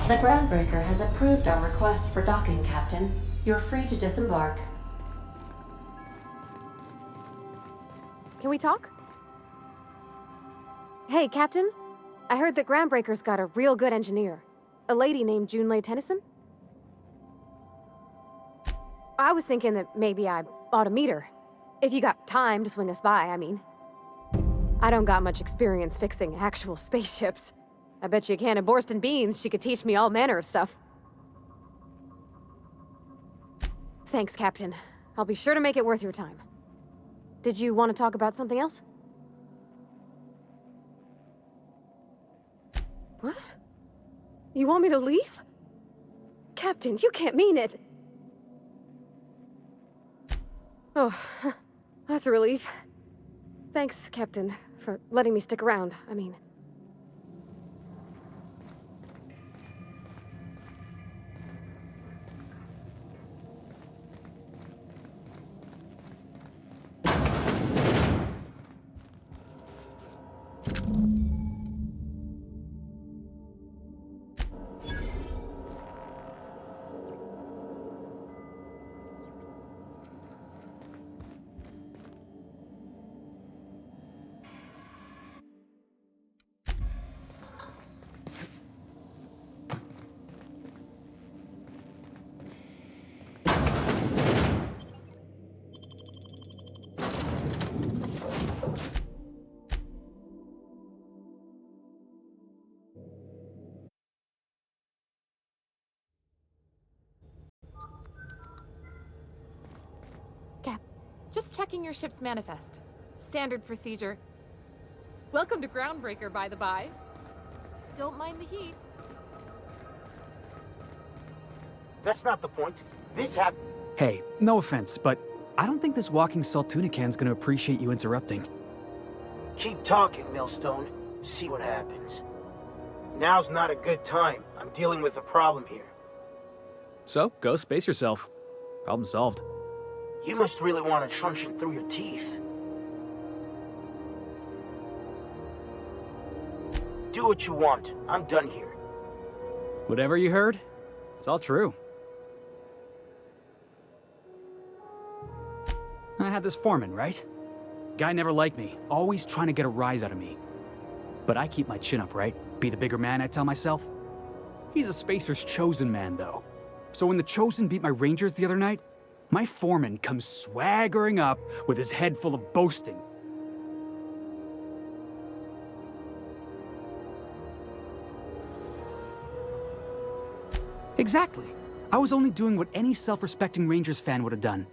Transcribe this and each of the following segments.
The Groundbreaker has approved our request for docking, Captain. You're free to disembark. Can we talk? Hey, Captain. I heard that Groundbreaker's got a real good engineer. A lady named Junlei Tennyson. I was thinking that maybe I ought to meet her. If you got time to swing us by, I mean. I don't got much experience fixing actual spaceships. I bet you a can of Borston beans she could teach me all manner of stuff. Thanks, Captain. I'll be sure to make it worth your time. Did you want to talk about something else? What? You want me to leave? Captain, you can't mean it! Oh, that's a relief. Thanks, Captain, for letting me stick around, I mean. Just checking your ship's manifest. Standard procedure. Welcome to Groundbreaker, by the by. Don't mind the heat. That's not the point. Hey, no offense, but I don't think this walking Saltunican's gonna appreciate you interrupting. Keep talking, Millstone. See what happens. Now's not a good time. I'm dealing with a problem here. So, go space yourself. Problem solved. You must really want a truncheon through your teeth. Do what you want. I'm done here. Whatever you heard, it's all true. I had this foreman, right? Guy never liked me, always trying to get a rise out of me. But I keep my chin up, right? Be the bigger man, I tell myself. He's a Spacer's chosen man, though. So when the Chosen beat my Rangers the other night, my foreman comes swaggering up with his head full of boasting. Exactly. I was only doing what any self-respecting Rangers fan would have done.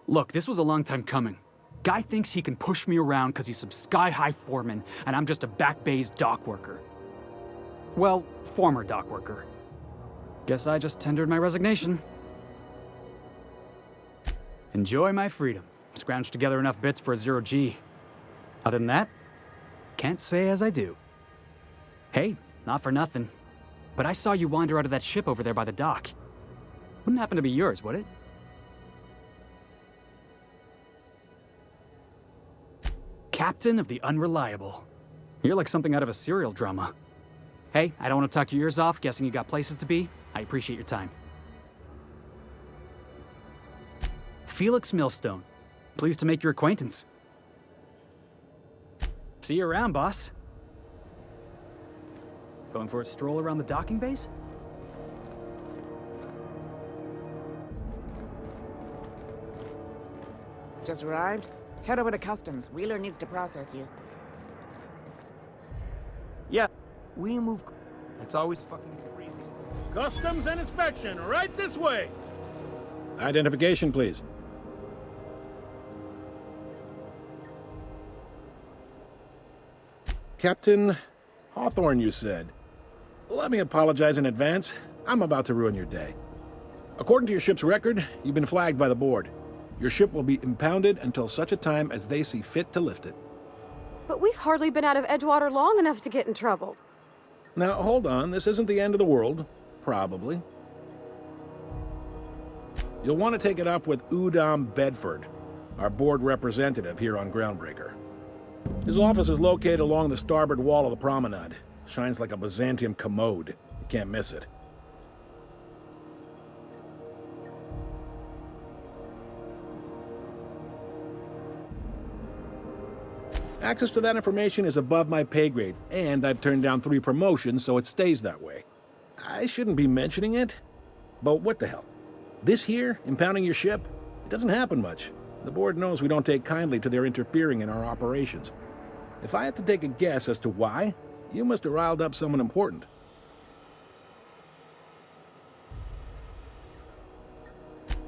Look, this was a long time coming. Guy thinks he can push me around because he's some sky-high foreman, and I'm just a back bay's dock worker. Well, former dock worker. Guess I just tendered my resignation. Enjoy my freedom. Scrounged together enough bits for a 0G. Other than that, can't say as I do. Hey, not for nothing, but I saw you wander out of that ship over there by the dock. Wouldn't happen to be yours, would it? Captain of the Unreliable. You're like something out of a serial drama. Hey, I don't want to talk your ears off, guessing you got places to be. I appreciate your time. Felix Millstone. Pleased to make your acquaintance. See you around, boss. Going for a stroll around the docking bays? Just arrived? Head over to customs. Wheeler needs to process you. Yeah, we move. It's always fucking freezing. Customs and inspection, right this way. Identification, please. Captain Hawthorne, you said. Let me apologize in advance. I'm about to ruin your day. According to your ship's record, you've been flagged by the board. Your ship will be impounded until such a time as they see fit to lift it. But we've hardly been out of Edgewater long enough to get in trouble. Now, hold on. This isn't the end of the world. Probably. You'll want to take it up with Udom Bedford, our board representative here on Groundbreaker. His office is located along the starboard wall of the promenade. Shines like a Byzantium commode. Can't miss it. Access to that information is above my pay grade, and I've turned down 3 promotions, so it stays that way. I shouldn't be mentioning it, but what the hell? This here, impounding your ship, it doesn't happen much. The board knows we don't take kindly to their interfering in our operations. If I had to take a guess as to why, you must have riled up someone important.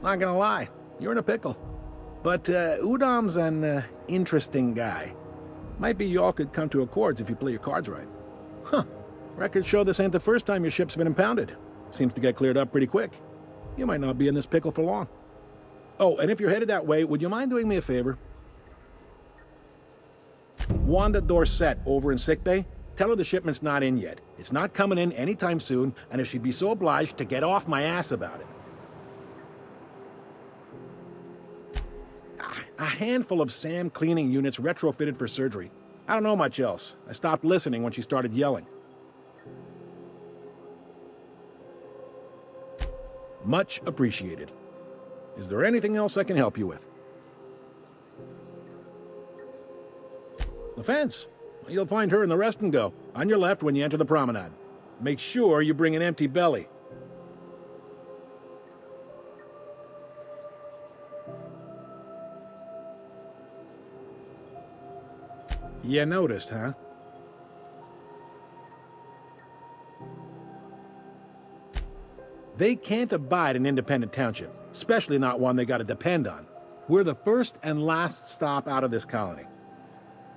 Not gonna lie, you're in a pickle. But Udom's an interesting guy. Might be y'all could come to accords if you play your cards right. Huh. Records show this ain't the first time your ship's been impounded. Seems to get cleared up pretty quick. You might not be in this pickle for long. Oh, and if you're headed that way, would you mind doing me a favor? Wanda Dorset over in sickbay, tell her the shipment's not in yet. It's not coming in anytime soon, and if she'd be so obliged to get off my ass about it. A handful of SAM cleaning units retrofitted for surgery. I don't know much else. I stopped listening when she started yelling. Much appreciated. Is there anything else I can help you with? The fence. You'll find her in the rest and go, on your left when you enter the promenade. Make sure you bring an empty belly. You noticed, huh? They can't abide an independent township, especially not one they gotta depend on. We're the first and last stop out of this colony.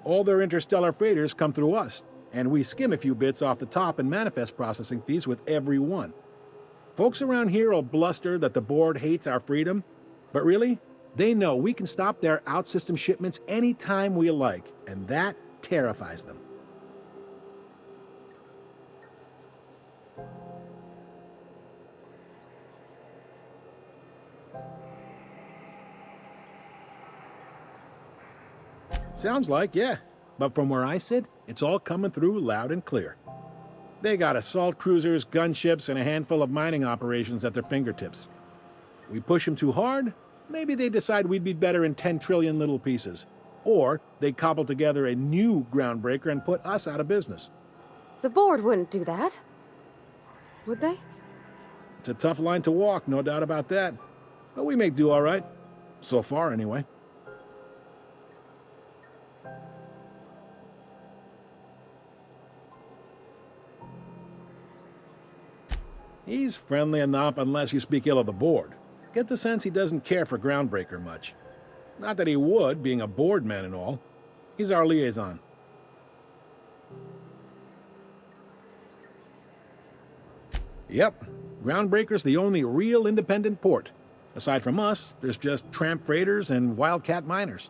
All their interstellar freighters come through us, and we skim a few bits off the top in manifest processing fees with every one. Folks around here will bluster that the board hates our freedom, but really, they know we can stop their out-system shipments anytime we like, and that terrifies them. Sounds like, yeah. But from where I sit, it's all coming through loud and clear. They got assault cruisers, gunships, and a handful of mining operations at their fingertips. We push them too hard, maybe they decide we'd be better in 10 trillion little pieces. Or they cobble together a new groundbreaker and put us out of business. The board wouldn't do that. Would they? It's a tough line to walk, no doubt about that. But we make do all right. So far, anyway. He's friendly enough unless you speak ill of the board. Get the sense he doesn't care for Groundbreaker much. Not that he would, being a board man and all. He's our liaison. Yep, Groundbreaker's the only real independent port. Aside from us, there's just tramp freighters and wildcat miners.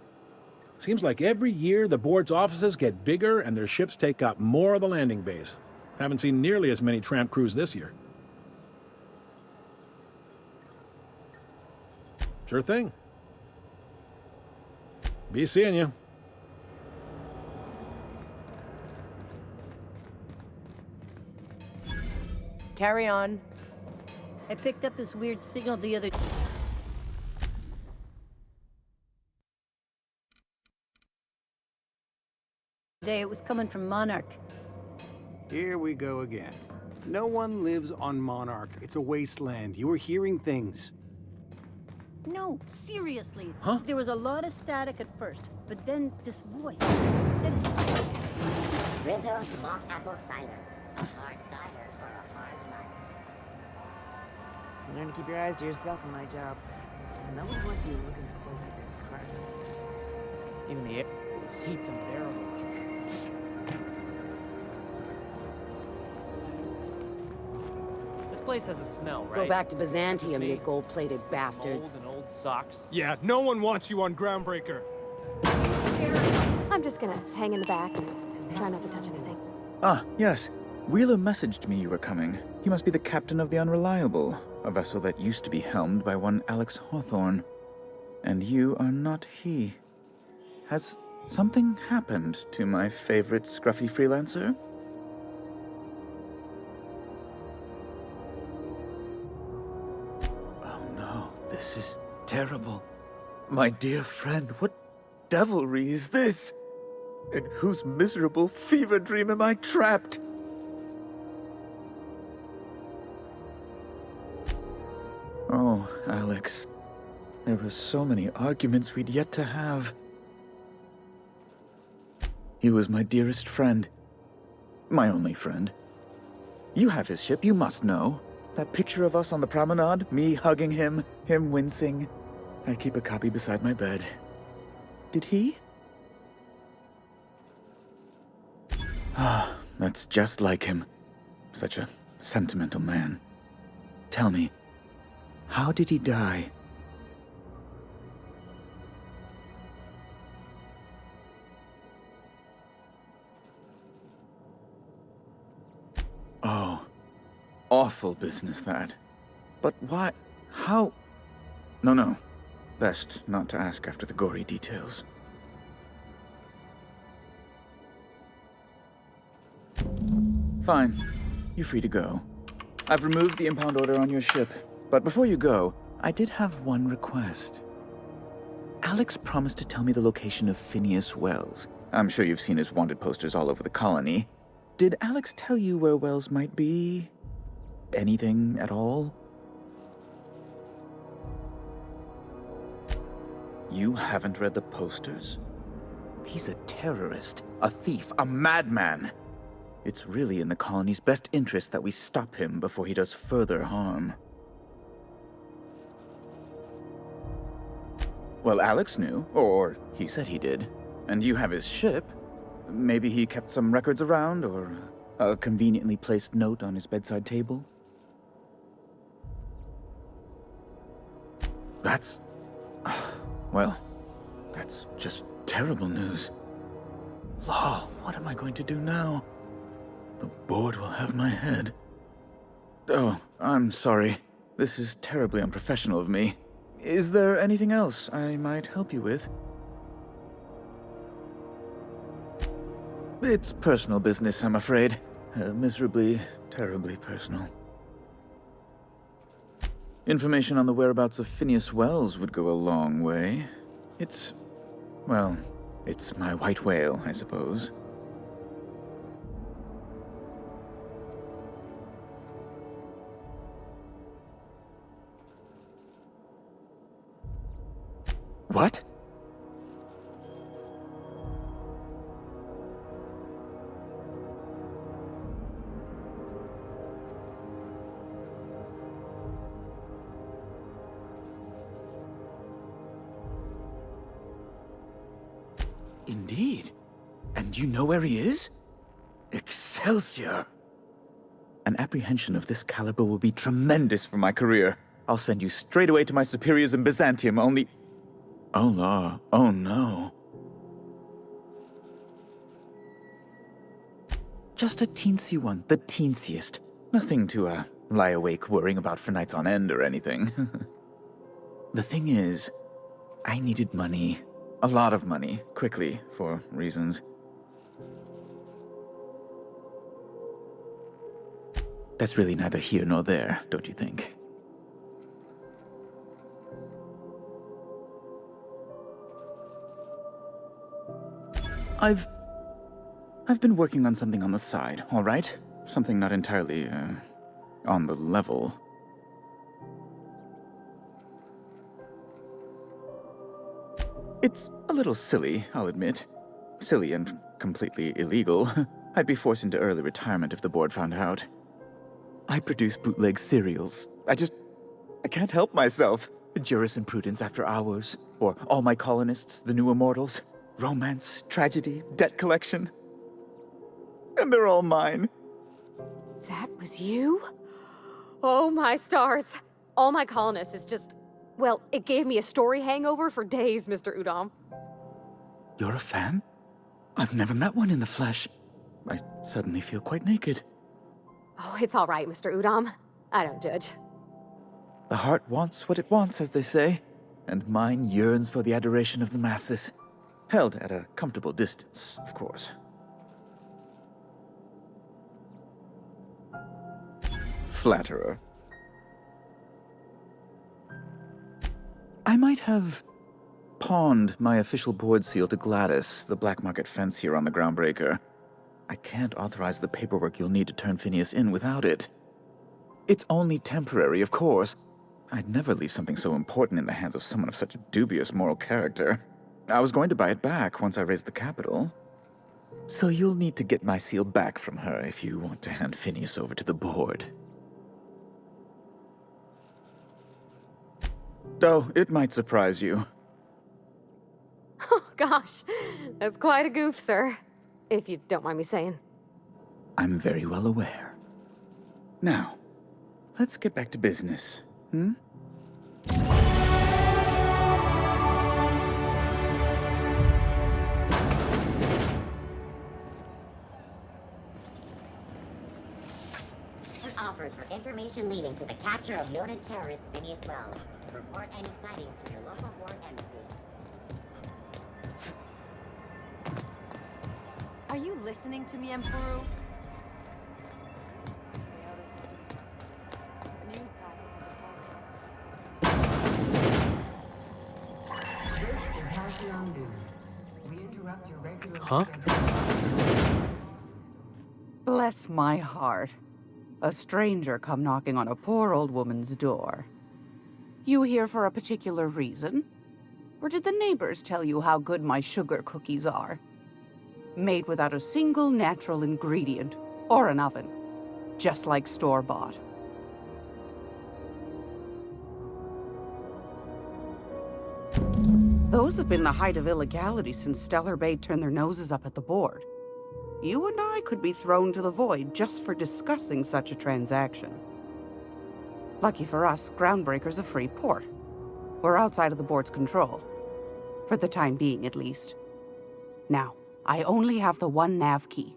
Seems like every year the board's offices get bigger and their ships take up more of the landing bays. Haven't seen nearly as many tramp crews this year. Sure thing. Be seeing you. Carry on. I picked up this weird signal the other day. It was coming from Monarch. Here we go again. No one lives on Monarch. It's a wasteland. You were hearing things. No, seriously. Huh? There was a lot of static at first, but then this voice said it's... Rizzo's mock apple cider. A hard cider for a hard life. You learn to keep your eyes to yourself in my job. No one wants you looking close at their cargo. Even the air, this heat's unbearable. This place has a smell, right? Go back to Byzantium, you gold-plated bastards. Mold and old socks. Yeah, no one wants you on Groundbreaker. I'm just gonna hang in the back and try not to touch anything. Ah, yes. Wheeler messaged me you were coming. He must be the captain of the Unreliable, a vessel that used to be helmed by one Alex Hawthorne. And you are not he. Has something happened to my favorite scruffy freelancer? This is terrible. My dear friend, what devilry is this? In whose miserable fever dream am I trapped? Oh, Alex. There were so many arguments we'd yet to have. He was my dearest friend. My only friend. You have his ship, you must know. That picture of us on the promenade, me hugging him, him wincing. I keep a copy beside my bed. Did he? Ah, that's just like him. Such a sentimental man. Tell me, how did he die? Oh, awful business that. But why? How? No. Best not to ask after the gory details. Fine. You're free to go. I've removed the impound order on your ship. But before you go, I did have one request. Alex promised to tell me the location of Phineas Wells. I'm sure you've seen his wanted posters all over the colony. Did Alex tell you where Wells might be? Anything at all? You haven't read the posters? He's a terrorist, a thief, a madman. It's really in the colony's best interest that we stop him before he does further harm. Well, Alex knew, or he said he did. And you have his ship. Maybe he kept some records around, or a conveniently placed note on his bedside table? That's... well, that's just terrible news. Law, what am I going to do now? The board will have my head. Oh, I'm sorry. This is terribly unprofessional of me. Is there anything else I might help you with? It's personal business, I'm afraid. Miserably, terribly personal. Information on the whereabouts of Phineas Wells would go a long way. It's... well, it's my white whale, I suppose. What? Indeed. And you know where he is? Excelsior! An apprehension of this caliber will be tremendous for my career. I'll send you straight away to my superiors in Byzantium, only... Oh, law. Oh, no. Just a teensy one, the teensiest. Nothing to, lie awake worrying about for nights on end or anything. The thing is, I needed money. A lot of money, quickly, for reasons. That's really neither here nor there, don't you think? I've been working on something on the side, all right? Something not entirely, on the level. It's a little silly, I'll admit. Silly and completely illegal. I'd be forced into early retirement if the board found out. I produce bootleg serials. I can't help myself. Jurisprudence After Hours, or All My Colonists, The New Immortals. Romance, tragedy, debt collection. And they're all mine. That was you? Oh my stars. All My Colonists is just... well, it gave me a story hangover for days, Mr. Udom. You're a fan? I've never met one in the flesh. I suddenly feel quite naked. Oh, it's all right, Mr. Udom. I don't judge. The heart wants what it wants, as they say, and mine yearns for the adoration of the masses. Held at a comfortable distance, of course. Flatterer. might have pawned my official board seal to Gladys, the black market fence here on the Groundbreaker. I can't authorize the paperwork you'll need to turn Phineas in without it. It's only temporary, of course. I'd never leave something so important in the hands of someone of such a dubious moral character. I was going to buy it back once I raised the capital. So you'll need to get my seal back from her if you want to hand Phineas over to the board. Oh, it might surprise you. Oh, gosh. That's quite a goof, sir. If you don't mind me saying. I'm very well aware. Now, let's get back to business, hmm? Offered for information leading to the capture of noted terrorist Phineas Wells. Report any sightings to your local board embassy. Are you listening to me, Emperor? Huh? Bless my heart. A stranger come knocking on a poor old woman's door. You here for a particular reason? Or did the neighbors tell you how good my sugar cookies are? Made without a single natural ingredient, or an oven. Just like store-bought. Those have been the height of illegality since Stellar Bay turned their noses up at the board. You and I could be thrown to the void just for discussing such a transaction. Lucky for us, Groundbreaker's a free port. We're outside of the board's control. For the time being, at least. Now, I only have the one Navkey,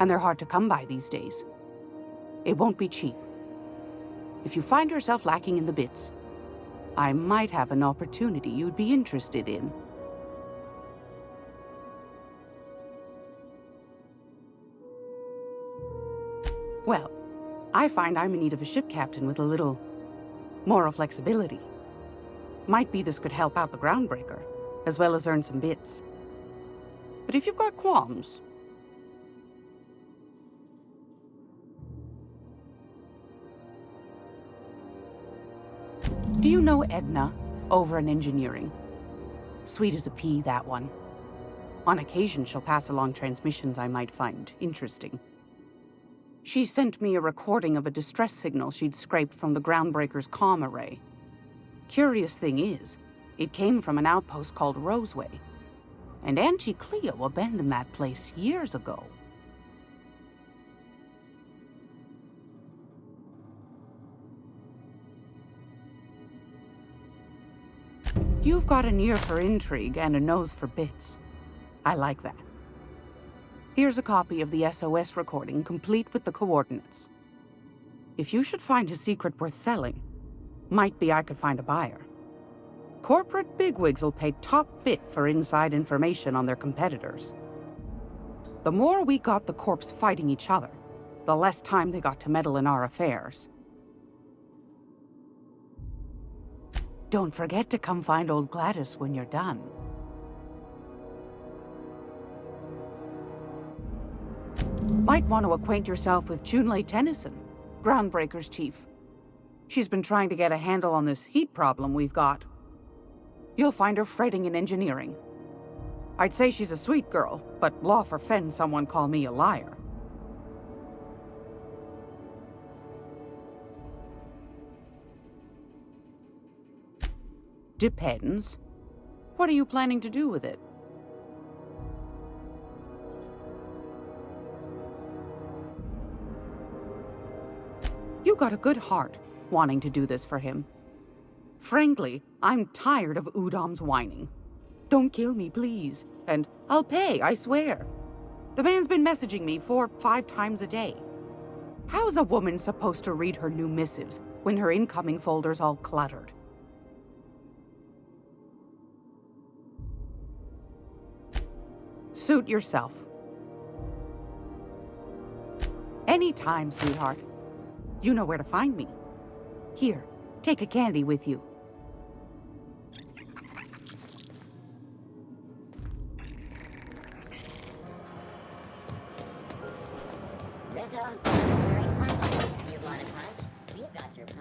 and they're hard to come by these days. It won't be cheap. If you find yourself lacking in the bits, I might have an opportunity you'd be interested in. Well, I find I'm in need of a ship captain with a little moral flexibility. Might be this could help out the Groundbreaker, as well as earn some bits. But if you've got qualms... Do you know Edna, over in engineering? Sweet as a pea, that one. On occasion, she'll pass along transmissions I might find interesting. She sent me a recording of a distress signal she'd scraped from the Groundbreaker's comm array. Curious thing is, it came from an outpost called Roseway. And Auntie Cleo abandoned that place years ago. You've got an ear for intrigue and a nose for bits. I like that. Here's a copy of the SOS recording, complete with the coordinates. If you should find a secret worth selling, might be I could find a buyer. Corporate bigwigs will pay top bit for inside information on their competitors. The more we got the corps fighting each other, the less time they got to meddle in our affairs. Don't forget to come find old Gladys when you're done. Might want to acquaint yourself with Junlei Tennyson, Groundbreaker's chief. She's been trying to get a handle on this heat problem we've got. You'll find her fretting in engineering. I'd say she's a sweet girl, but law forfend someone call me a liar. Depends. What are you planning to do with it? You got a good heart, wanting to do this for him. Frankly, I'm tired of Udom's whining. Don't kill me, please. And I'll pay, I swear. The man's been messaging me 4 or 5 times a day. How's a woman supposed to read her new missives when her incoming folder's all cluttered? Suit yourself. Anytime, sweetheart. You know where to find me. Here, take a candy with you.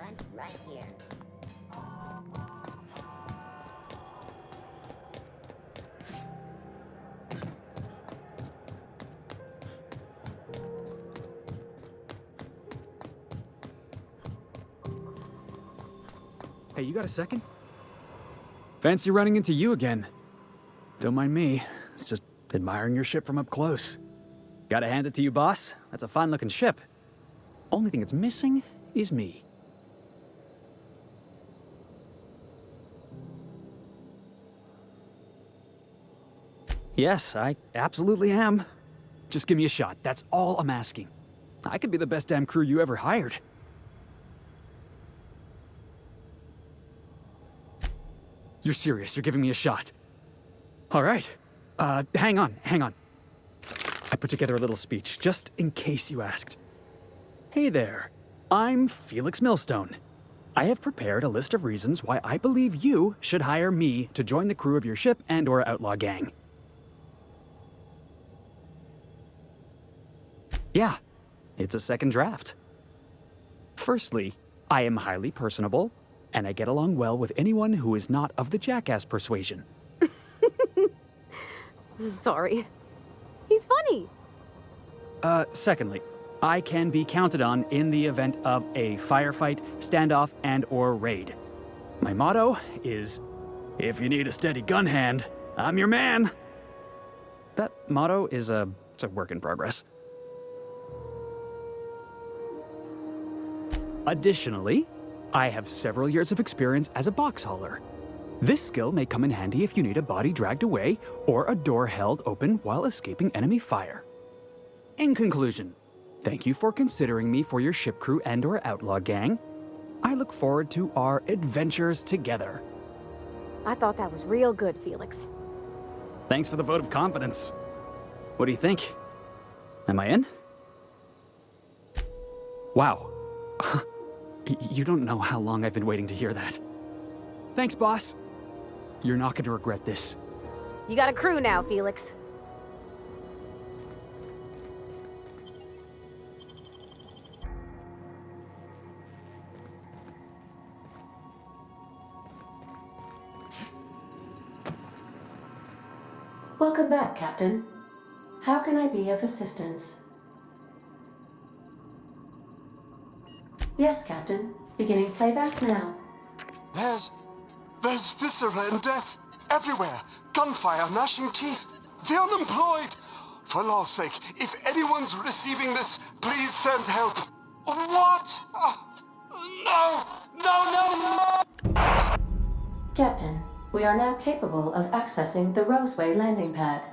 lunch right here. Hey, you got a second? Fancy running into you again. Don't mind me. It's just admiring your ship from up close. Gotta hand it to you, boss. That's a fine-looking ship. Only thing it's missing is me. Yes, I absolutely am. Just give me a shot. That's all I'm asking. I could be the best damn crew you ever hired. You're serious? You're giving me a shot? All right. Hang on. I put together a little speech, just in case you asked. Hey there. I'm Felix Millstone. I have prepared a list of reasons why I believe you should hire me to join the crew of your ship and/or outlaw gang. Yeah, it's a second draft. Firstly, I am highly personable, and I get along well with anyone who is not of the jackass persuasion. Sorry. He's funny. Secondly, I can be counted on in the event of a firefight, standoff, and/or raid. My motto is, if you need a steady gun hand, I'm your man. That motto is it's a work in progress. Additionally, I have several years of experience as a box hauler. This skill may come in handy if you need a body dragged away or a door held open while escaping enemy fire. In conclusion, thank you for considering me for your ship crew and/or outlaw gang. I look forward to our adventures together. I thought that was real good, Felix. Thanks for the vote of confidence. What do you think? Am I in? Wow. You don't know how long I've been waiting to hear that. Thanks, boss. You're not going to regret this. You got a crew now, Felix. Welcome back, Captain. How can I be of assistance? Yes, Captain. Beginning playback now. There's viscera and death everywhere. Gunfire, gnashing teeth. The unemployed. For law's sake, if anyone's receiving this, please send help. What? No! Captain, we are now capable of accessing the Roseway Landing Pad.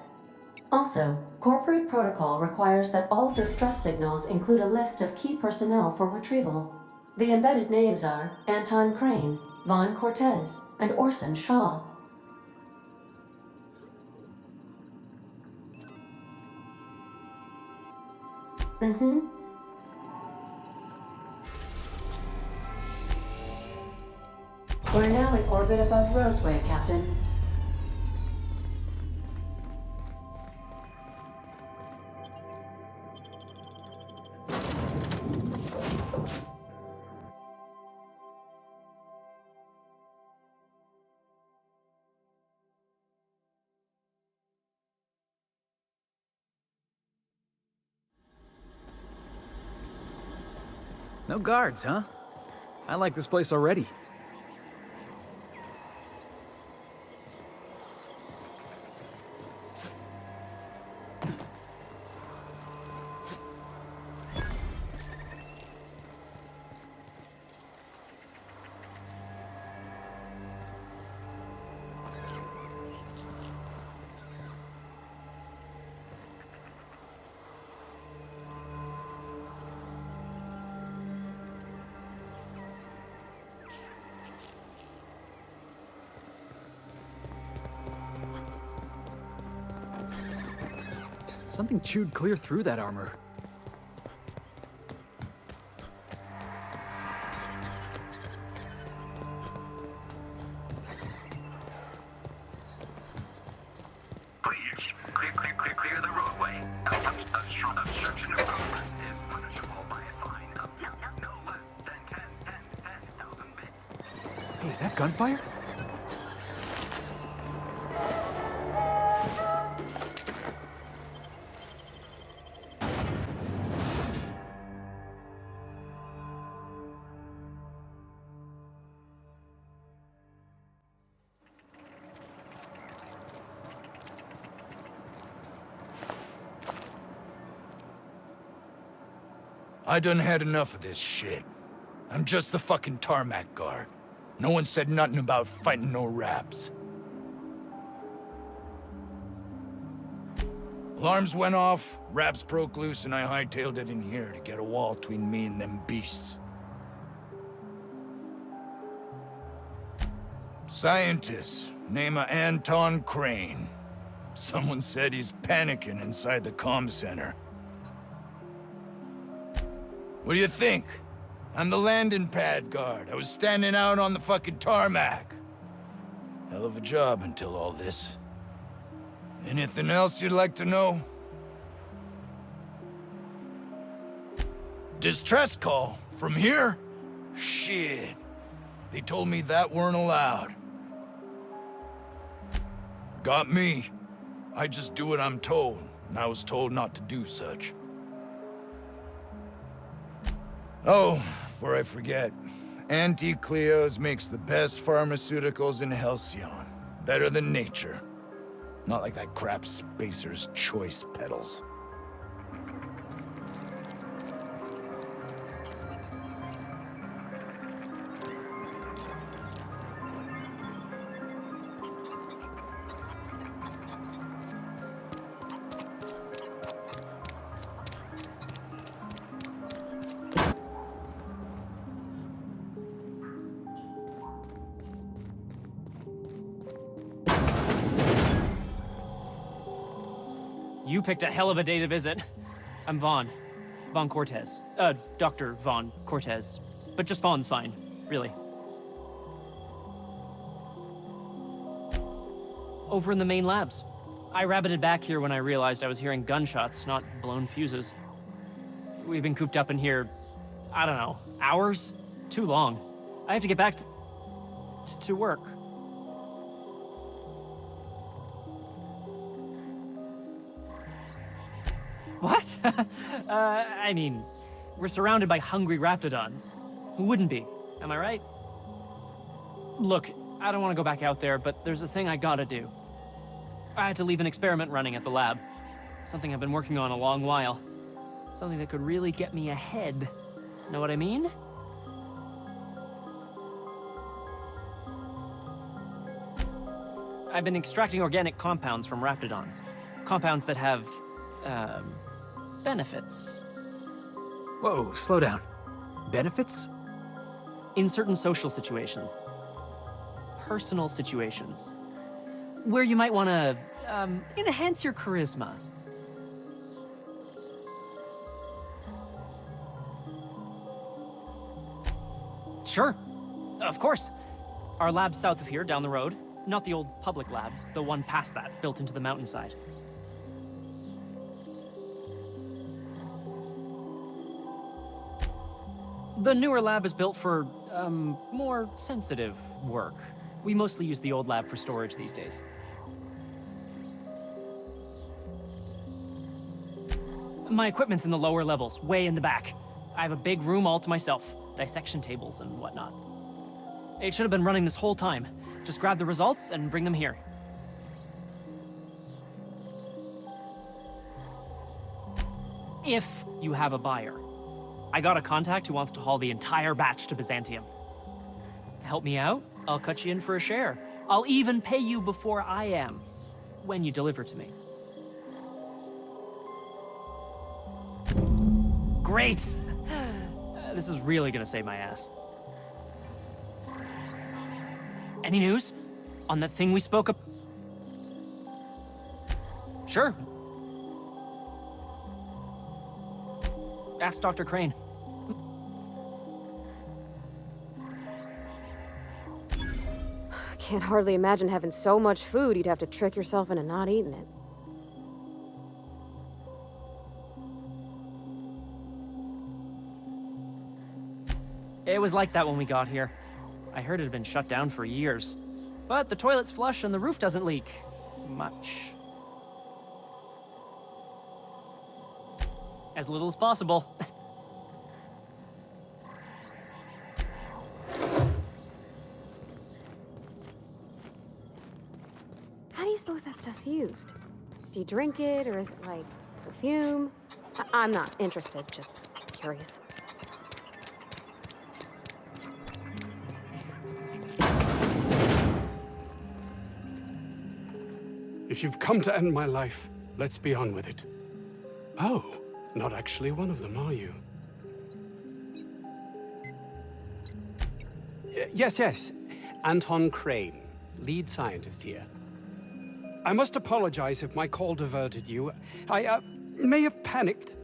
Also, corporate protocol requires that all distress signals include a list of key personnel for retrieval. The embedded names are Anton Crane, Vaughn Cortez, and Orson Shaw. We're now in orbit above Roseway, Captain. No guards, huh? I like this place already. Something chewed clear through that armor. Please, clear the roadway. Obstruction of commerce is punishable by a fine of no less than 10. Hey, is that gunfire? I done had enough of this shit. I'm just the fucking tarmac guard. No one said nothing about fighting no raps. Alarms went off, raps broke loose, and I hightailed it in here to get a wall between me and them beasts. Scientist, name of Anton Crane. Someone said he's panicking inside the comm center. What do you think? I'm the landing pad guard. I was standing out on the fucking tarmac. Hell of a job until all this. Anything else you'd like to know? Distress call? From here? Shit. They told me that weren't allowed. Got me. I just do what I'm told, and I was told not to do such. Oh, before I forget, Auntie Cleo's makes the best pharmaceuticals in Halcyon. Better than nature. Not like that crap Spacer's Choice pedals. You picked a hell of a day to visit. I'm Vaughn. Vaughn Cortez. Dr. Vaughn Cortez. But just Vaughn's fine, really. Over in the main labs. I rabbited back here when I realized I was hearing gunshots, not blown fuses. We've been cooped up in here, I don't know, hours? Too long. I have to get back to work. What? I mean, we're surrounded by hungry raptidons. Who wouldn't be? Am I right? Look, I don't want to go back out there, but there's a thing I gotta do. I had to leave an experiment running at the lab. Something I've been working on a long while. Something that could really get me ahead. Know what I mean? I've been extracting organic compounds from raptidons. Compounds that have, benefits. Whoa, slow down. Benefits? In certain social situations. Personal situations. Where you might want to, enhance your charisma. Sure. Of course. Our lab's south of here, down the road. Not the old public lab, the one past that, built into the mountainside. The newer lab is built for, more sensitive work. We mostly use the old lab for storage these days. My equipment's in the lower levels, way in the back. I have a big room all to myself, dissection tables and whatnot. It should have been running this whole time. Just grab the results and bring them here. If you have a buyer. I got a contact who wants to haul the entire batch to Byzantium. Help me out, I'll cut you in for a share. I'll even pay you before I am, when you deliver to me. Great! This is really gonna save my ass. Any news? On that thing we spoke of? Sure. Ask Dr. Crane. I can't hardly imagine having so much food you'd have to trick yourself into not eating it. It was like that when we got here. I heard it had been shut down for years. But the toilet's flush and the roof doesn't leak. Much. As little as possible. How do you suppose that stuff's used? Do you drink it, or is it like perfume? I'm not interested, just curious. If you've come to end my life, let's be on with it. Oh, not actually one of them, are you? Yes. Anton Crane, lead scientist here. I must apologize if my call diverted you. I may have panicked.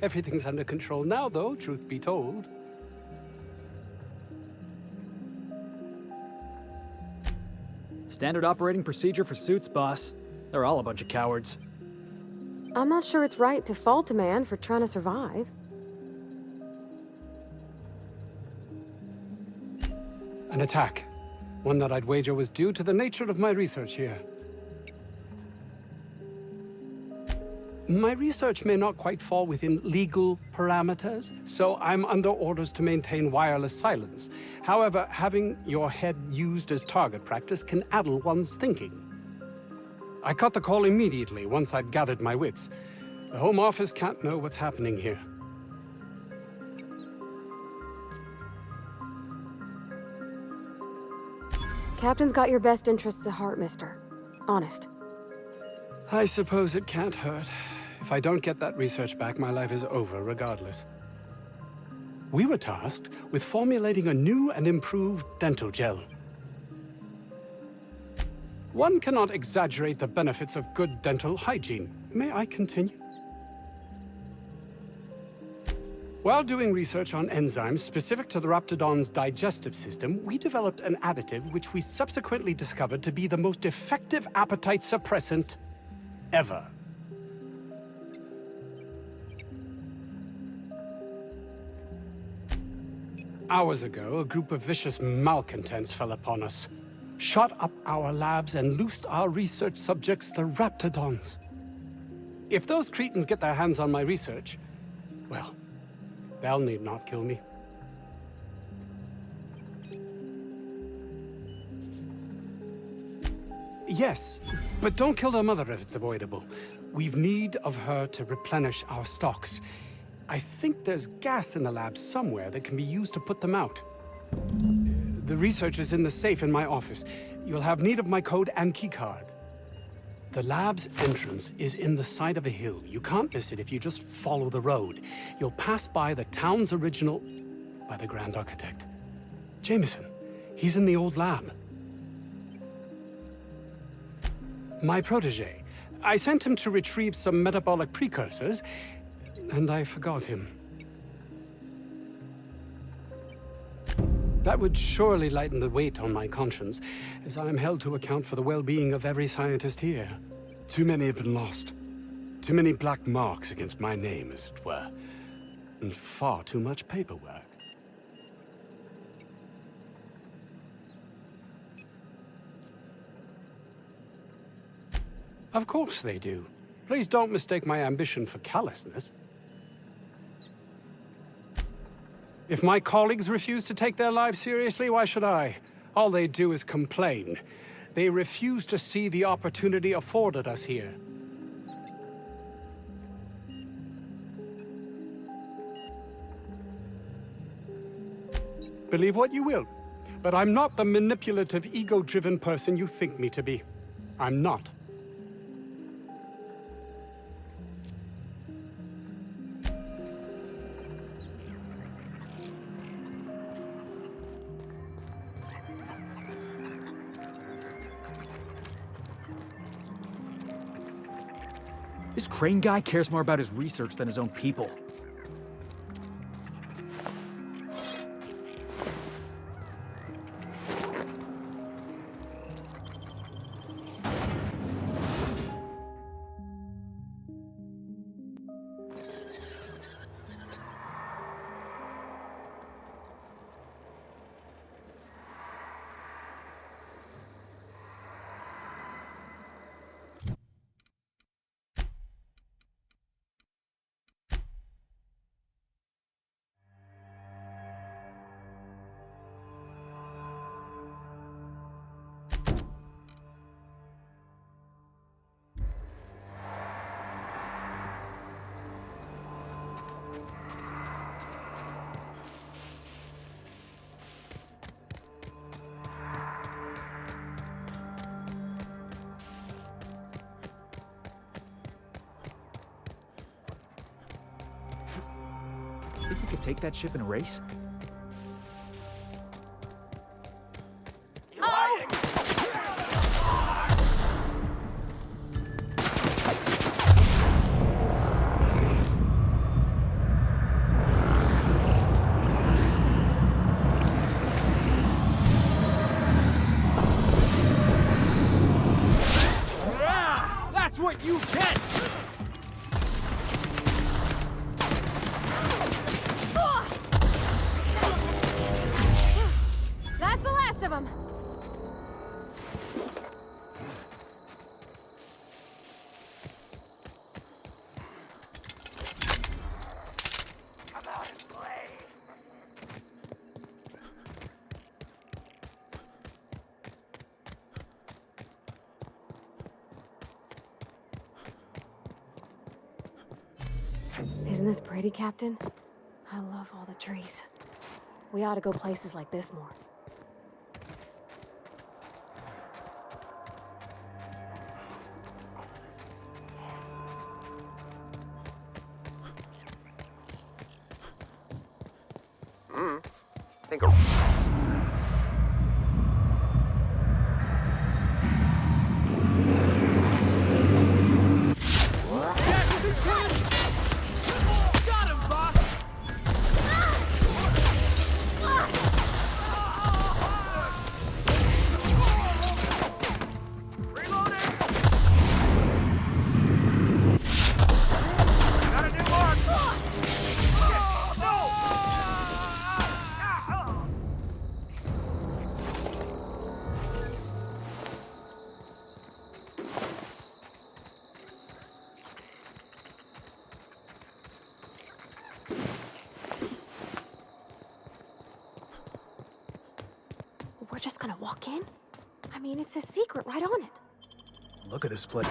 Everything's under control now, though, truth be told. Standard operating procedure for suits, boss. They're all a bunch of cowards. I'm not sure it's right to fault a man for trying to survive. An attack. One that I'd wager was due to the nature of my research here. My research may not quite fall within legal parameters, so I'm under orders to maintain wireless silence. However, having your head used as target practice can addle one's thinking. I cut the call immediately once I'd gathered my wits. The Home Office can't know what's happening here. Captain's got your best interests at heart, mister. Honest. I suppose it can't hurt. If I don't get that research back, my life is over regardless. We were tasked with formulating a new and improved dental gel. One cannot exaggerate the benefits of good dental hygiene. May I continue? While doing research on enzymes specific to the Raptidon's digestive system, we developed an additive which we subsequently discovered to be the most effective appetite suppressant ever. Hours ago, a group of vicious malcontents fell upon us, shot up our labs and loosed our research subjects, the Raptidons. If those cretins get their hands on my research, well, they'll need not kill me. Yes, but don't kill their mother if it's avoidable. We've need of her to replenish our stocks. I think there's gas in the lab somewhere that can be used to put them out. The research is in the safe in my office. You'll have need of my code and keycard. The lab's entrance is in the side of a hill. You can't miss it if you just follow the road. You'll pass by the town's original... by the Grand Architect. Jameson. He's in the old lab. My protege. I sent him to retrieve some metabolic precursors, and I forgot him. That would surely lighten the weight on my conscience, as I am held to account for the well-being of every scientist here. Too many have been lost. Too many black marks against my name, as it were. And far too much paperwork. Of course they do. Please don't mistake my ambition for callousness. If my colleagues refuse to take their lives seriously, why should I? All they do is complain. They refuse to see the opportunity afforded us here. Believe what you will, but I'm not the manipulative, ego-driven person you think me to be. I'm not. This Crane guy cares more about his research than his own people. Think we could take that ship in a race? That's what you get! That's the last of them. Come out and play. Isn't this pretty, Captain? I love all the trees. We ought to go places like this more. Think Got him, boss! Got a new mark! We're just gonna walk in? I mean, it's a secret right on it. Look at this place.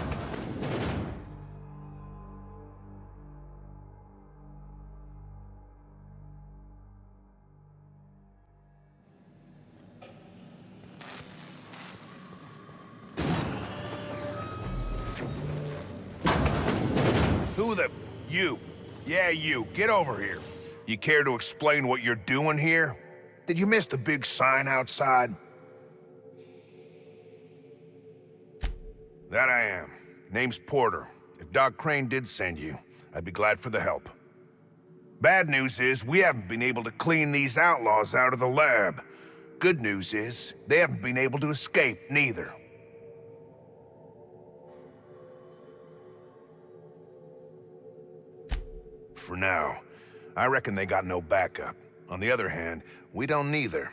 Who the... You. Yeah, you. Get over here. You care to explain what you're doing here? Did you miss the big sign outside? That I am. Name's Porter. If Doc Crane did send you, I'd be glad for the help. Bad news is, we haven't been able to clean these outlaws out of the lab. Good news is, they haven't been able to escape, neither. For now, I reckon they got no backup. On the other hand, we don't neither.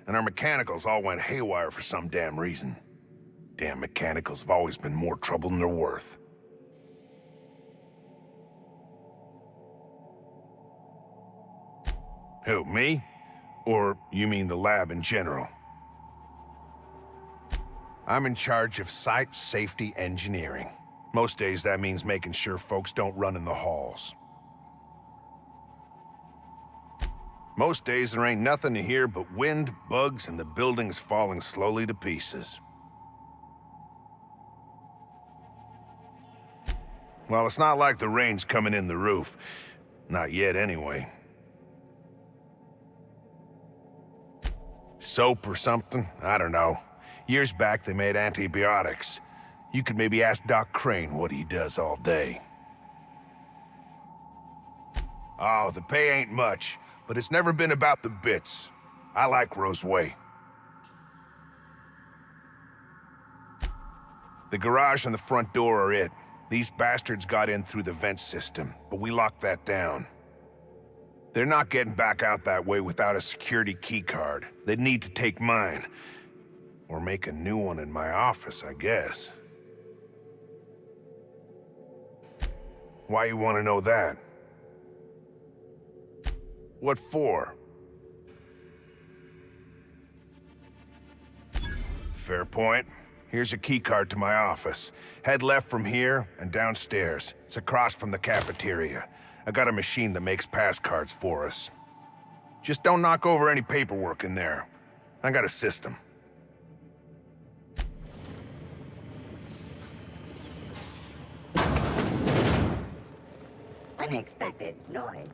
And our mechanicals all went haywire for some damn reason. Damn mechanicals have always been more trouble than they're worth. Who, me? Or you mean the lab in general? I'm in charge of site safety engineering. Most days that means making sure folks don't run in the halls. Most days there ain't nothing to hear but wind, bugs, and the buildings falling slowly to pieces. Well, it's not like the rain's coming in the roof. Not yet, anyway. Soap or something? I don't know. Years back, they made antibiotics. You could maybe ask Doc Crane what he does all day. Oh, the pay ain't much, but it's never been about the bits. I like Roseway. The garage and the front door are it. These bastards got in through the vent system, but we locked that down. They're not getting back out that way without a security keycard. They'd need to take mine. Or make a new one in my office, I guess. Why you want to know that? What for? Fair point. Here's a keycard to my office. Head left from here and downstairs. It's across from the cafeteria. I got a machine that makes pass cards for us. Just don't knock over any paperwork in there. I got a system. Unexpected noise.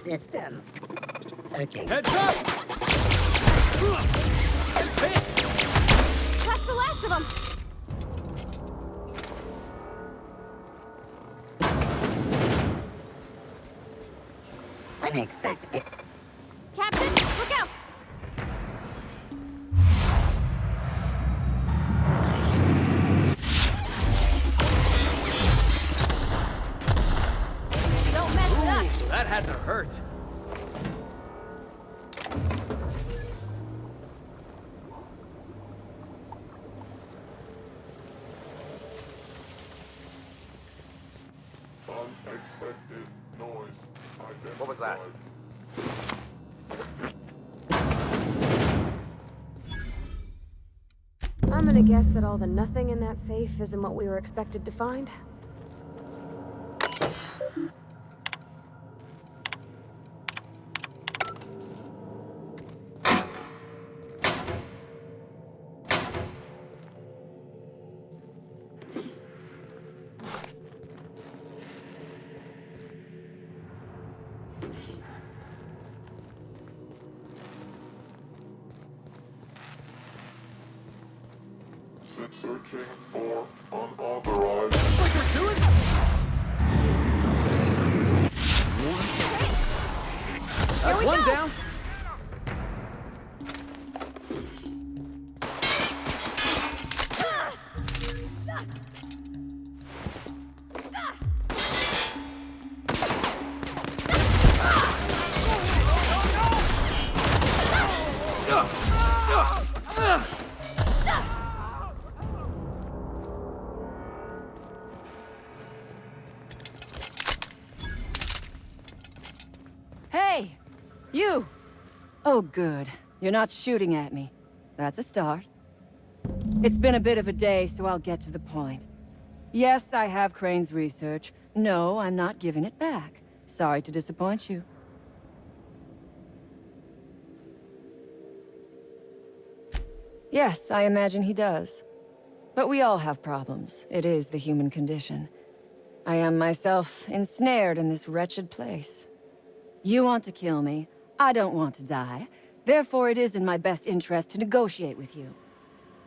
system. Searching. Heads up! That's the last of them! Unexpected. Captain, look out! Don't mess it up! That had to hurt. Unexpected noise. What was that? I'm gonna guess that all the nothing in that safe isn't what we were expected to find. Searching for unauthorized. What you're doing? That's one down. Hey! You! Oh, good. You're not shooting at me. That's a start. It's been a bit of a day, so I'll get to the point. Yes, I have Crane's research. No, I'm not giving it back. Sorry to disappoint you. Yes, I imagine he does. But we all have problems. It is the human condition. I am myself ensnared in this wretched place. You want to kill me. I don't want to die. Therefore, it is in my best interest to negotiate with you.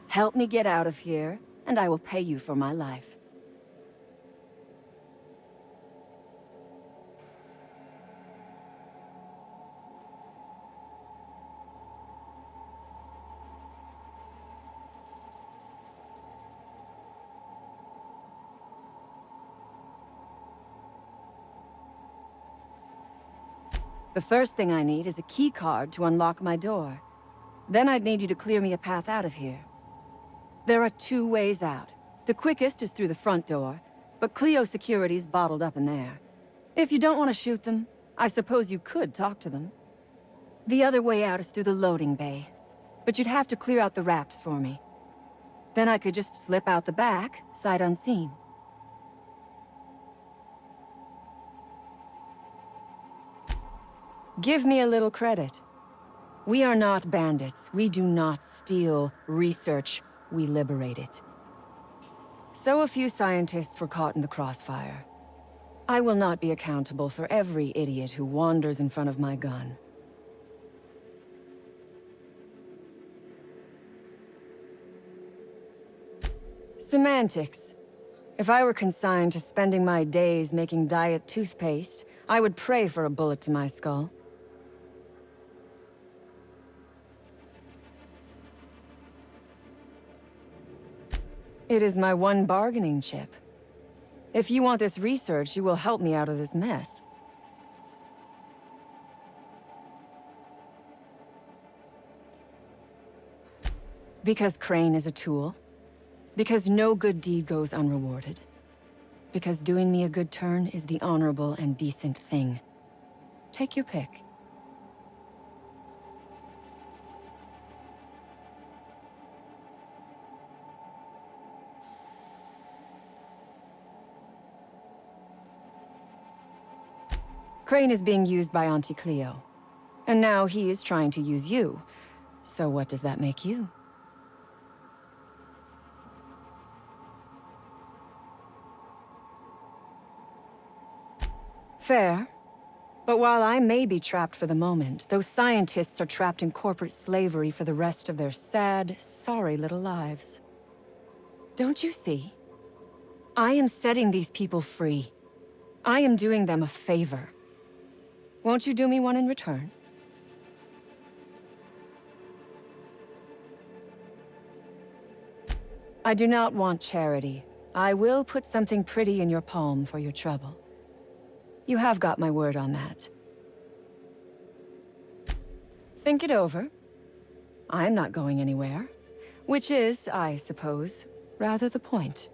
Help me get out of here, and I will pay you for my life. The first thing I need is a key card to unlock my door. Then I'd need you to clear me a path out of here. There are 2 ways out. The quickest is through the front door, but Cleo security's bottled up in there. If you don't want to shoot them, I suppose you could talk to them. The other way out is through the loading bay, but you'd have to clear out the rafts for me. Then I could just slip out the back, sight unseen. Give me a little credit. We are not bandits. We do not steal research. We liberate it. So a few scientists were caught in the crossfire. I will not be accountable for every idiot who wanders in front of my gun. Semantics. If I were consigned to spending my days making diet toothpaste, I would pray for a bullet to my skull. It is my one bargaining chip. If you want this research, you will help me out of this mess. Because Crane is a tool. Because no good deed goes unrewarded. Because doing me a good turn is the honorable and decent thing. Take your pick. Crane is being used by Auntie Cleo. And now he is trying to use you. So what does that make you? Fair. But while I may be trapped for the moment, those scientists are trapped in corporate slavery for the rest of their sad, sorry little lives. Don't you see? I am setting these people free. I am doing them a favor. Won't you do me one in return? I do not want charity. I will put something pretty in your palm for your trouble. You have got my word on that. Think it over. I'm not going anywhere. Which is, I suppose, rather the point.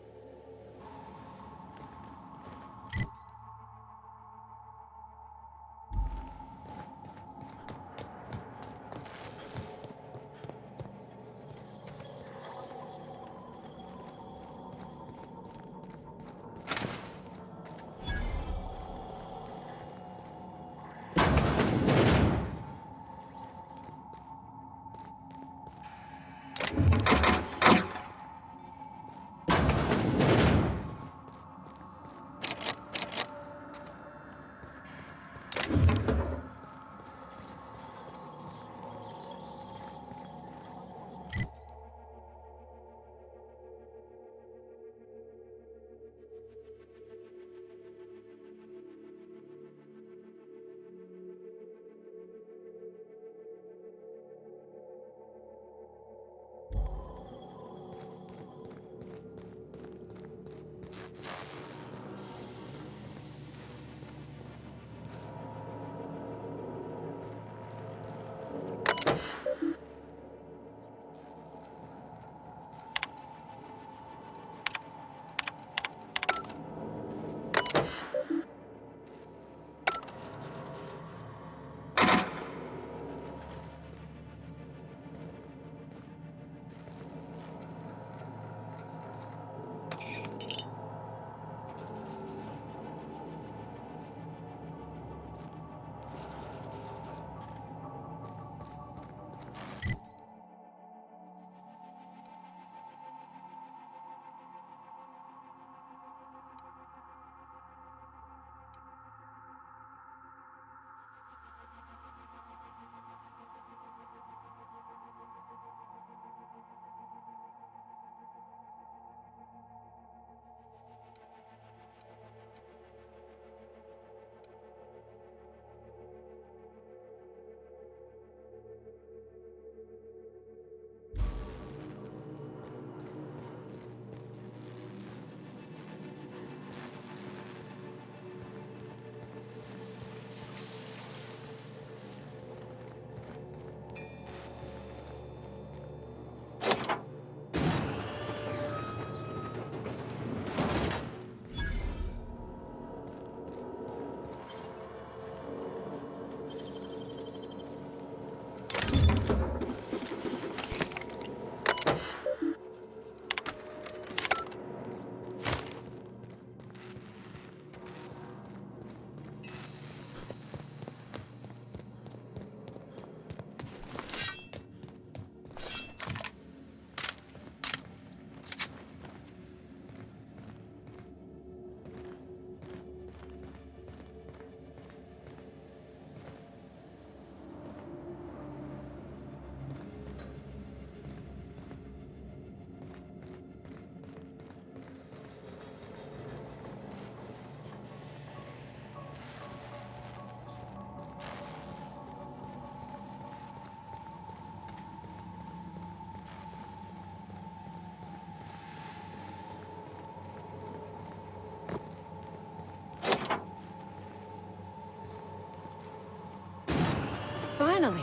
Finally.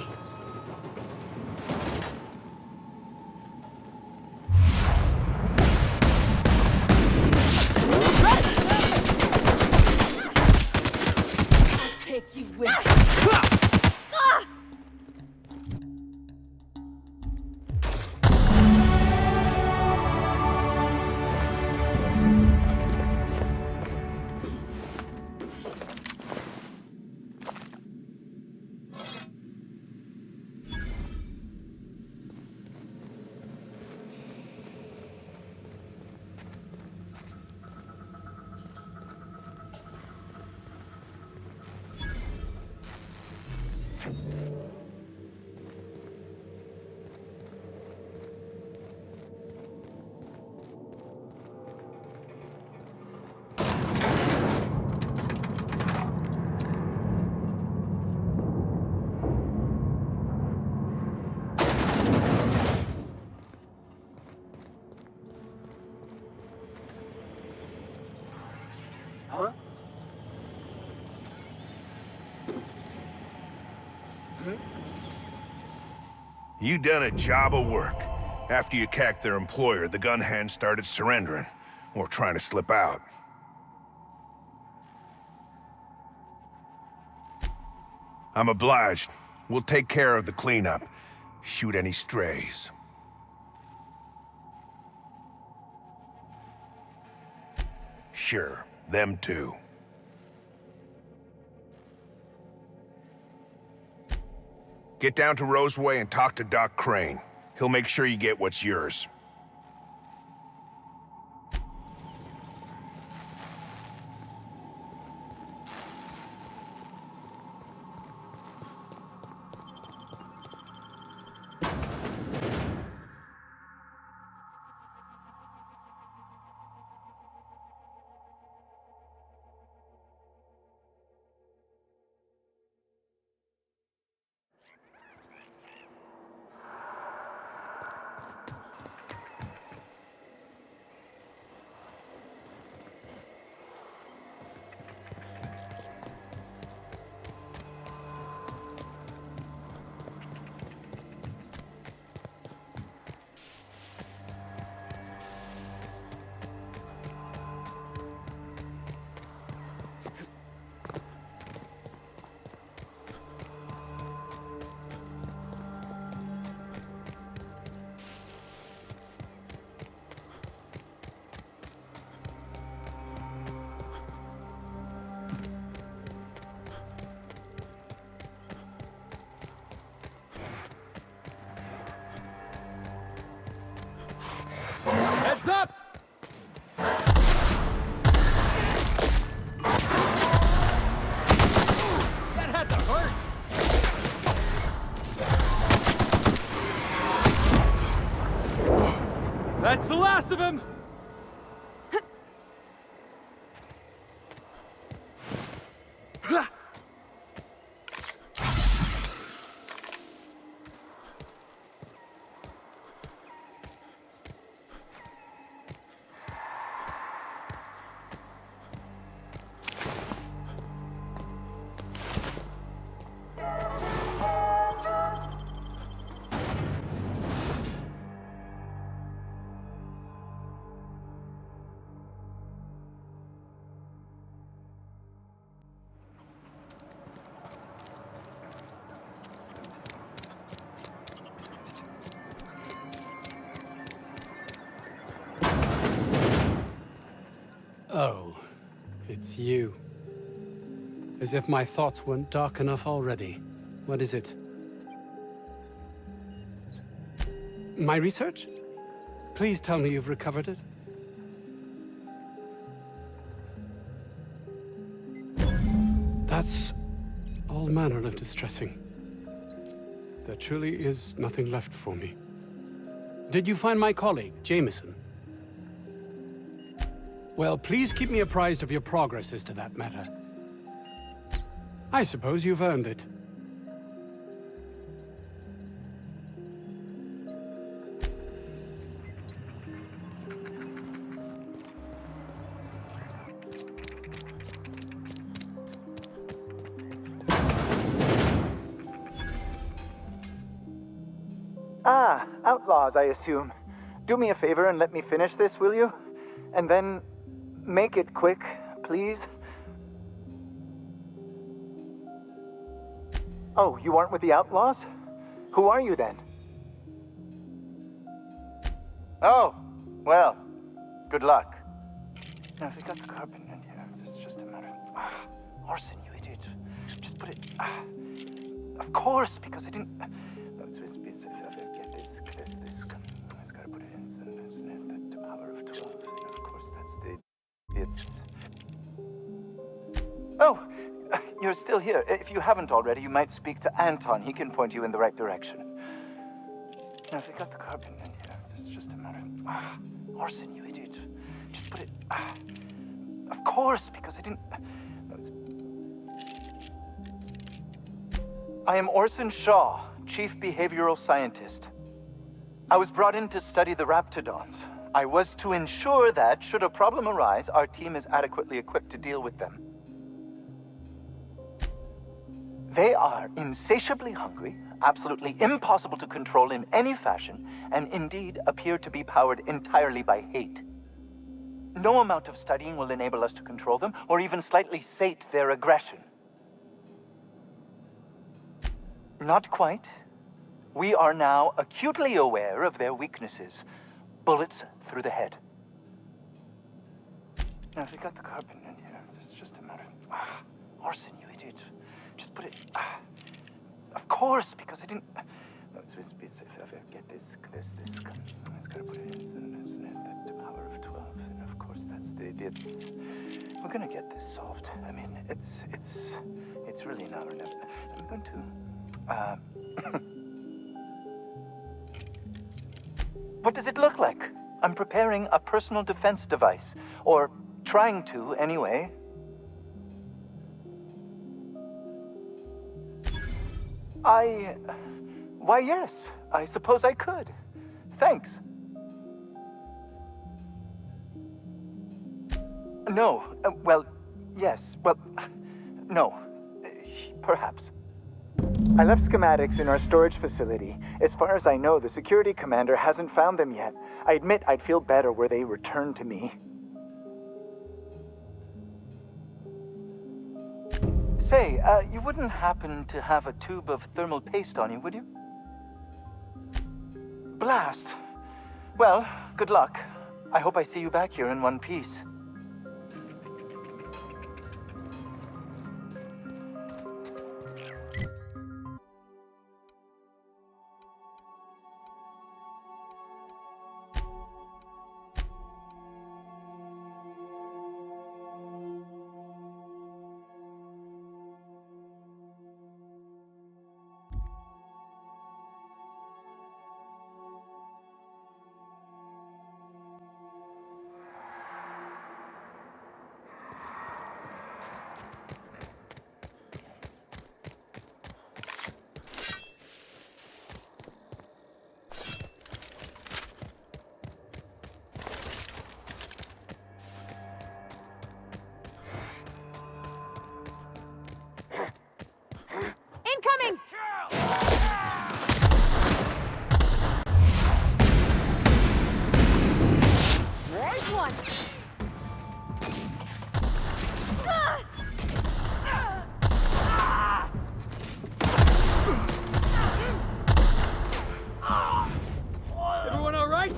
I'll take you with me. You done a job of work. After you cacked their employer, the gun hands started surrendering, or trying to slip out. I'm obliged. We'll take care of the cleanup. Shoot any strays. Sure, them too. Get down to Roseway and talk to Doc Crane. He'll make sure you get what's yours. Heads up! That had to hurt! That's the last of him! Oh, it's you. As if my thoughts weren't dark enough already. What is it? My research? Please tell me you've recovered it. That's all manner of distressing. There truly is nothing left for me. Did you find my colleague, Jameson? Well, please keep me apprised of your progress as to that matter. I suppose you've earned it. Ah, outlaws, I assume. Do me a favor and let me finish this, will you? And then make it quick, please. Oh, you aren't with the outlaws? Who are you then? Oh, well, good luck. Now, if we got the carbon in here, it's just a matter of... Orson, you idiot. Just put it... of course, because I didn't... It's gotta put it in the power of 12. And of course, that's the... Oh, you're still here. If you haven't already, you might speak to Anton. He can point you in the right direction. Now, if we got the carbon in here, it's just a matter of... Orson, you idiot. Just put it... of course, because I didn't... I am Orson Shaw, Chief Behavioral Scientist. I was brought in to study the Raptidons. I was to ensure that, should a problem arise, our team is adequately equipped to deal with them. They are insatiably hungry, absolutely impossible to control in any fashion, and indeed appear to be powered entirely by hate. No amount of studying will enable us to control them, or even slightly sate their aggression. Not quite. We are now acutely aware of their weaknesses. Bullets through the head. Now, if we got the carbon in here, it's just a matter of... arson, you idiot. Just put it... of course, because I didn't... No, if I get this... It's gotta put it in the power of 12. And of course, that's we're gonna get this solved. I mean, it's really not... I'm going to... What does it look like? I'm preparing a personal defense device. Or trying to, anyway. Why, yes. I suppose I could. Thanks. No. Well, yes. Well, no. Perhaps. I left schematics in our storage facility. As far as I know, the security commander hasn't found them yet. I admit I'd feel better were they returned to me. Say, you wouldn't happen to have a tube of thermal paste on you, would you? Blast. Well, good luck. I hope I see you back here in one piece. Incoming! There's one! Everyone all right?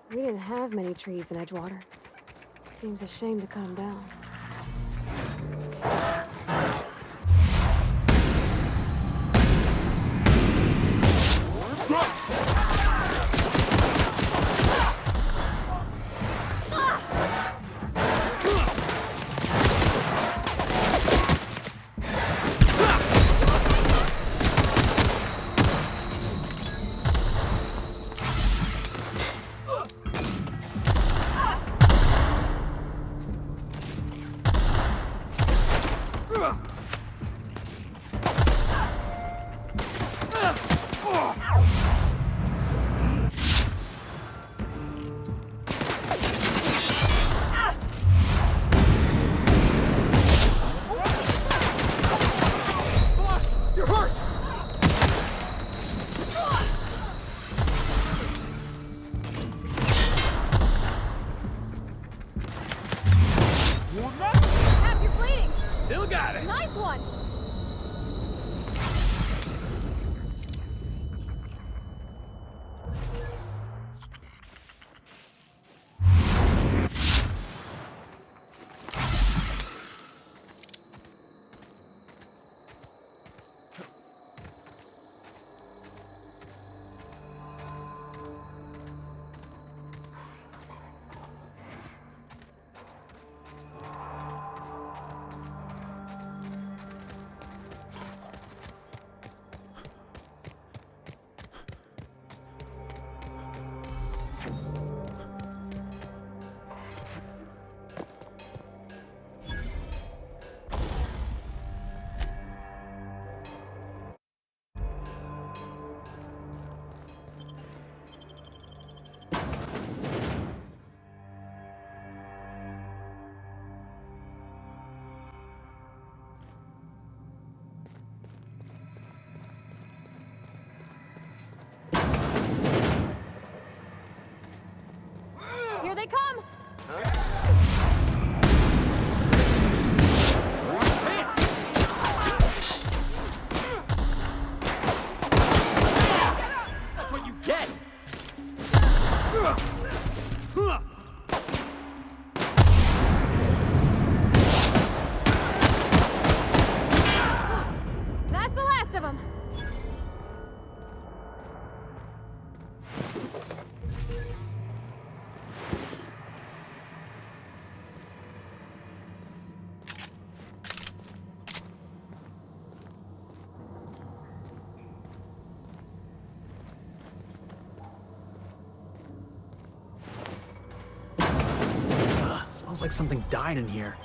We didn't have many trees in Edgewater. Seems a shame to cut them down. Smells like something died in here.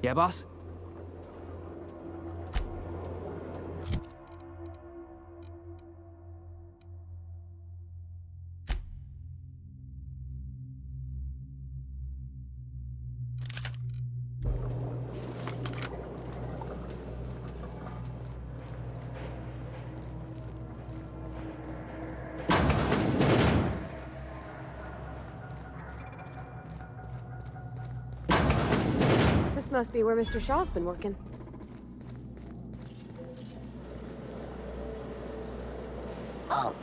Yeah, boss? This must be where Mr. Shaw's been working. Halt!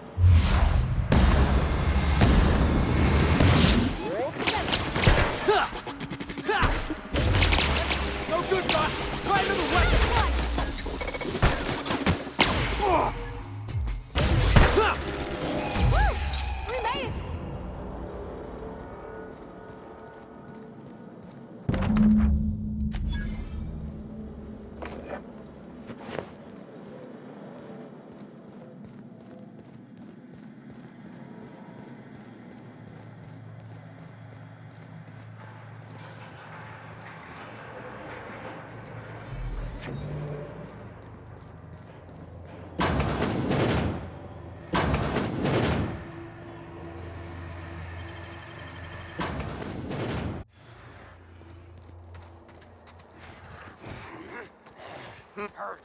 No good, boss! Try another weapon! We made it!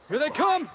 Here they come!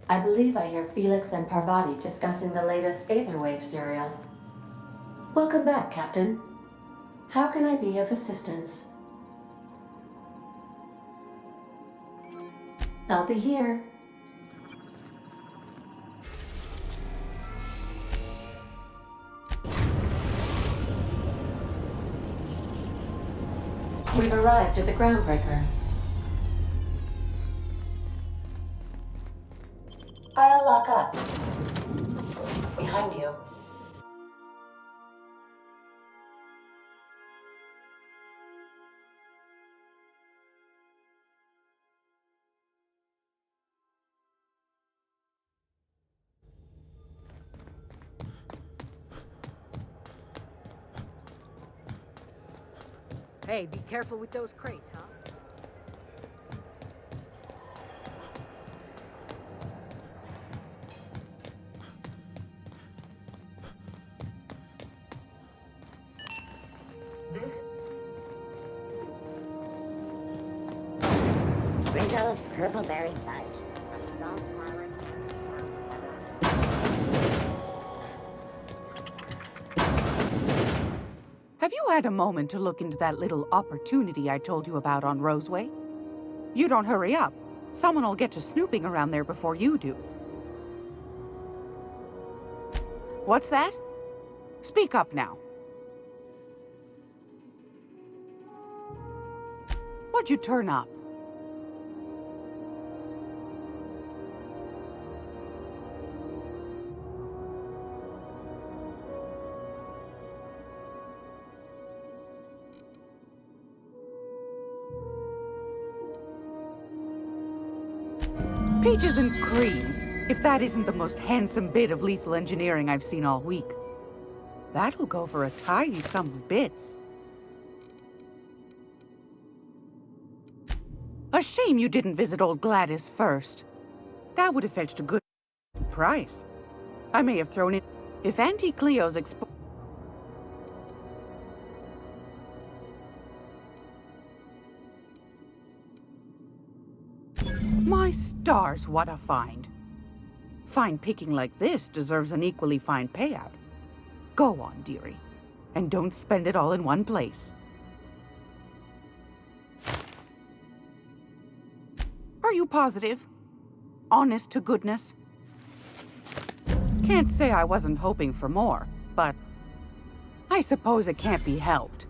I believe I hear Felix and Parvati discussing the latest Aetherwave serial. Welcome back, Captain. How can I be of assistance? I'll be here. We've arrived at the Groundbreaker. I'll lock up. Behind you. Hey, be careful with those crates, huh? Clorox purple berry fudge. A salt sour Have you had a moment to look into that little opportunity I told you about on Roseway? You don't hurry up. Someone will get to snooping around there before you do. What's that? Speak up now. What'd you turn up? Peaches and cream, if that isn't the most handsome bit of lethal engineering I've seen all week. That'll go for a tidy sum of bits. A shame you didn't visit old Gladys first. That would have fetched a good price. I may have thrown it if Auntie Cleo's My stars, what a find. Fine picking like this deserves an equally fine payout. Go on, dearie, and don't spend it all in one place. Are you positive? Honest to goodness? Can't say I wasn't hoping for more, but I suppose it can't be helped.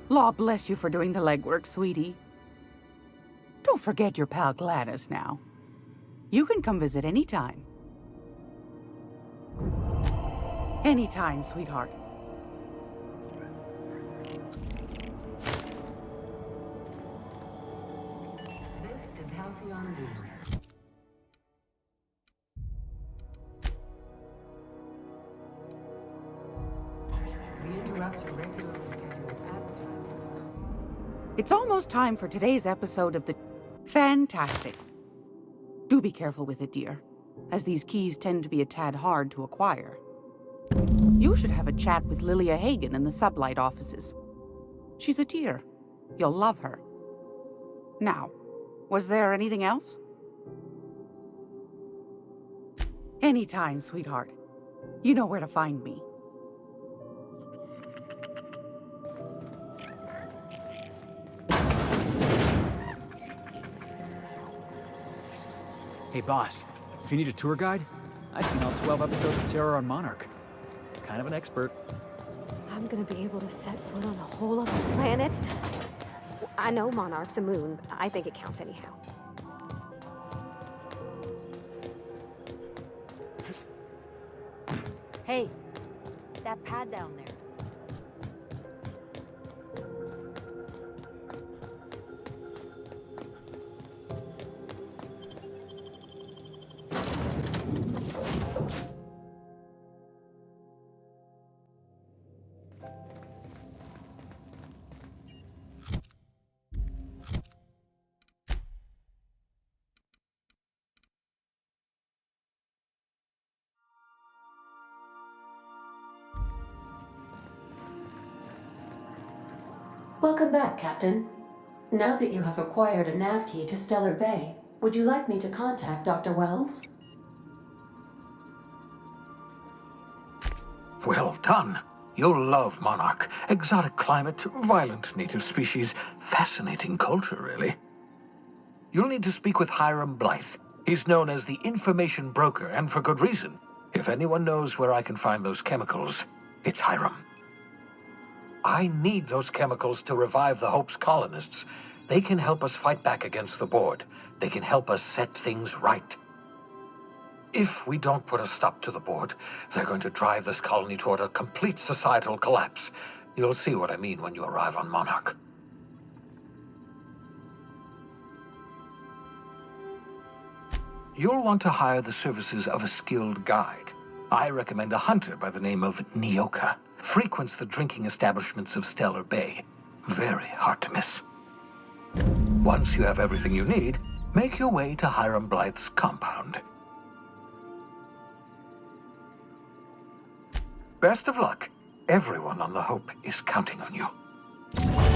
Law bless you for doing the legwork, sweetie. Don't forget your pal Gladys now. You can come visit anytime. Anytime, sweetheart. This is Halcyon D. We interrupt your regularly scheduled advertising. It's almost time for today's episode of the Fantastic. Do be careful with it, dear, as these keys tend to be a tad hard to acquire. You should have a chat with Lilia Hagen in the Sublight offices. She's a dear. You'll love her. Now, was there anything else? Anytime, sweetheart. You know where to find me. Hey, boss. If you need a tour guide, I've seen all 12 episodes of Terror on Monarch. Kind of an expert. I'm gonna be able to set foot on a whole other planet? I know Monarch's a moon. I think it counts anyhow. Hey, that pad down there. Welcome back, Captain. Now that you have acquired a Navkey to Stellar Bay, would you like me to contact Dr. Wells? Well done. You'll love Monarch. Exotic climate, violent native species, fascinating culture, really. You'll need to speak with Hiram Blythe. He's known as the information broker, and for good reason. If anyone knows where I can find those chemicals, it's Hiram. I need those chemicals to revive the Hope's colonists. They can help us fight back against the Board. They can help us set things right. If we don't put a stop to the Board, they're going to drive this colony toward a complete societal collapse. You'll see what I mean when you arrive on Monarch. You'll want to hire the services of a skilled guide. I recommend a hunter by the name of Nyoka. Frequents the drinking establishments of Stellar Bay. Very hard to miss. Once you have everything you need, make your way to Hiram Blythe's compound. Best of luck. Everyone on the Hope is counting on you.